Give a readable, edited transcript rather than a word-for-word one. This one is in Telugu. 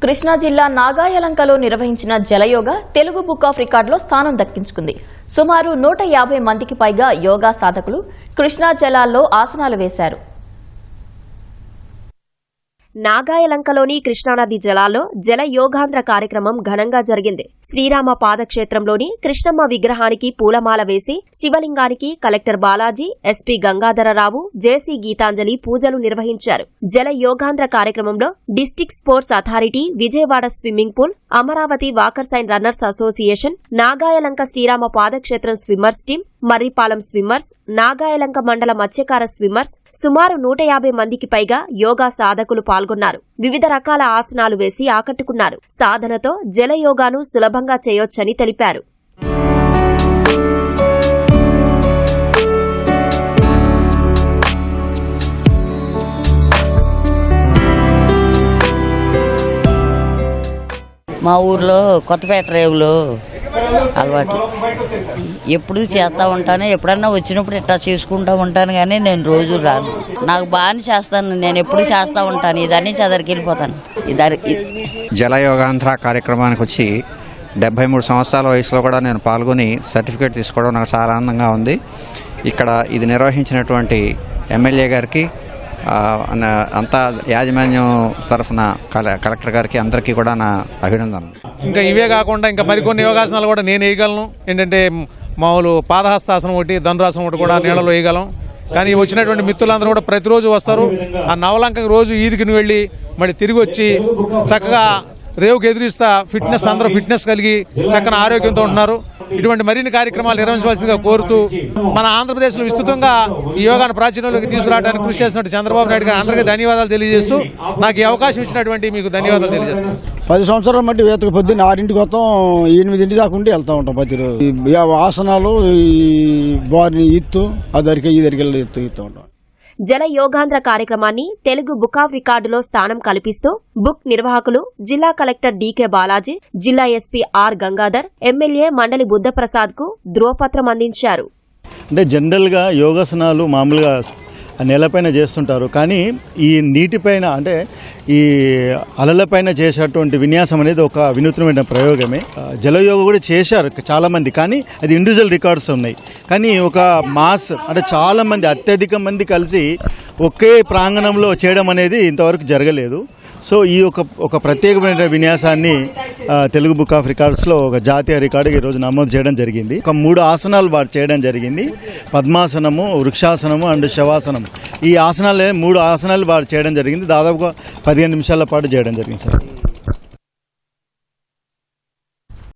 కృష్ణా జిల్లా నాగాయలంకలో నిర్వహించిన జలయోగ తెలుగు బుక్ ఆఫ్ రికార్డులో స్థానం దక్కించుకుంది. సుమారు 150 మందికి పైగా యోగా సాధకులు కృష్ణా జలాల్లో ఆసనాలు వేశారు. నాగాయలంకలోని కృష్ణానది జలాల్లో జల యోగాంధ్ర కార్యక్రమం ఘనంగా జరిగింది. శ్రీరామ పాదక్షేత్రంలోని కృష్ణమ్మ విగ్రహానికి పూలమాల వేసి శివలింగానికి collector Balaji, SP Gangadhara Rao, JC Geetanjali పూజలు నిర్వహించారు. జల యోగాంధ్ర కార్యక్రమంలో district sports authority, Vijayawada swimming pool, Amaravati walkers and runners association, Nagayalanka Srirama Padakshetram swimmers team, Marripalem swimmers, Nagayalanka మండల మత్స్యకార స్విమ్మర్స్ సుమారు 150 మందికి పైగా యోగా సాధకులు పాల్గొన్నారు. వివిధ రకాల ఆసనాలు వేసి ఆకట్టుకున్నారు. సాధనతో జలయోగాను సులభంగా చేయొచ్చని తెలిపారు. మా ఊర్లో కొత్తపేట రేవులో అలవాటు ఎప్పుడు చేస్తూ ఉంటాను. ఎప్పుడన్నా వచ్చినప్పుడు ఇట్లా చేసుకుంటూ ఉంటాను, కానీ నేను రోజు రాను. నాకు బాగానే చేస్తాను. నేను ఎప్పుడు చేస్తూ ఉంటాను. ఇదన్నీ చదరికి వెళ్ళిపోతాను. జలయోగాంధ్ర కార్యక్రమానికి వచ్చి 73 సంవత్సరాల వయసులో కూడా నేను పాల్గొని సర్టిఫికేట్ తీసుకోవడం నాకు చాలా ఆనందంగా ఉంది. ఇక్కడ ఇది నిర్వహించినటువంటి ఎమ్మెల్యే గారికి, అంతా యాజమాన్యం తరఫున కలెక్టర్ గారికి అందరికీ కూడా నా అభినందనలు. ఇంకా ఇవే కాకుండా ఇంకా మరికొన్ని యోగాసనాలు కూడా నేను వేయగలను. ఏంటంటే మామూలు పాదహస్తాసనం ఒకటి, ధనురాసనం ఒకటి కూడా నీళ్ళలో వేయగలం. కానీ వచ్చినటువంటి మిత్రులందరూ కూడా ప్రతిరోజు వస్తారు. ఆ నవలంకకి రోజు ఈదికి వెళ్ళి మళ్ళీ తిరిగి వచ్చి చక్కగా రేవుకి ఎదురిస్తా ఫిట్నెస్, అందరూ ఫిట్నెస్ కలిగి చక్కని ఆరోగ్యంతో ఉంటున్నారు. ఇటువంటి మరిన్ని కార్యక్రమాలు నిర్వహించవలసిందిగా కోరుతూ మన ఆంధ్రప్రదేశ్లో విస్తృతంగా ఈ యోగాను ప్రాచుర్యంలోకి తీసుకురావడానికి కృషి చేసినట్టు చంద్రబాబు నాయుడు గారు అందరికీ ధన్యవాదాలు తెలియజేస్తూ నాకు ఈ అవకాశం ఇచ్చినటువంటి మీకు ధన్యవాదాలు తెలియజేస్తున్నాను. 10 సంవత్సరాల మట్టి వేతకు పొద్దున్న 6ంటికి వస్తాం, 8 దాకా ఉండి వెళ్తూ ఉంటాం. ప్రతిరోజు ఆసనాలు, బారిని ఈత్తు, అదరికి ఈదరికి ఈత్తూ ఉంటాం. జల యోగాంధ్ర కార్యక్రమాన్ని తెలుగు బుక్ ఆఫ్ రికార్డులో స్థానం కల్పిస్తూ బుక్ నిర్వాహకులు జిల్లా కలెక్టర్ డీకే బాలాజీ, జిల్లా ఎస్పీ ఆర్ గంగాధర్, ఎమ్మెల్యే మండలి బుద్ధప్రసాద్ కు ధ్రువపత్రం అందించారు. అంటే జనరల్గా యోగాసనాలు మామూలుగా నేలపైన చేస్తుంటారు, కానీ ఈ నీటిపైన అంటే ఈ అలలపైన చేసేటువంటి విన్యాసం అనేది ఒక వినూత్నమైన ప్రయోగమే. జలయోగ కూడా చేశారు చాలామంది, కానీ అది ఇండివిజువల్ రికార్డ్స్ ఉన్నాయి. కానీ ఒక మాస్ అంటే చాలామంది, అత్యధిక మంది కలిసి ఒకే ప్రాంగణంలో చేయడం అనేది ఇంతవరకు జరగలేదు. సో ఈ ఒక ప్రత్యేకమైన విన్యాసాన్ని తెలుగు బుక్ ఆఫ్ రికార్డ్స్లో ఒక జాతీయ రికార్డు ఈరోజు నమోదు చేయడం జరిగింది. ఒక 3 ఆసనాలు వారు చేయడం జరిగింది. పద్మాసనము, వృక్షాసనము అండ్ శవాసనం. ఈ ఆసనాలు 3 ఆసనాలు వారు చేయడం జరిగింది. దాదాపుగా 15 నిమిషాల పాటు చేయడం జరిగింది సార్.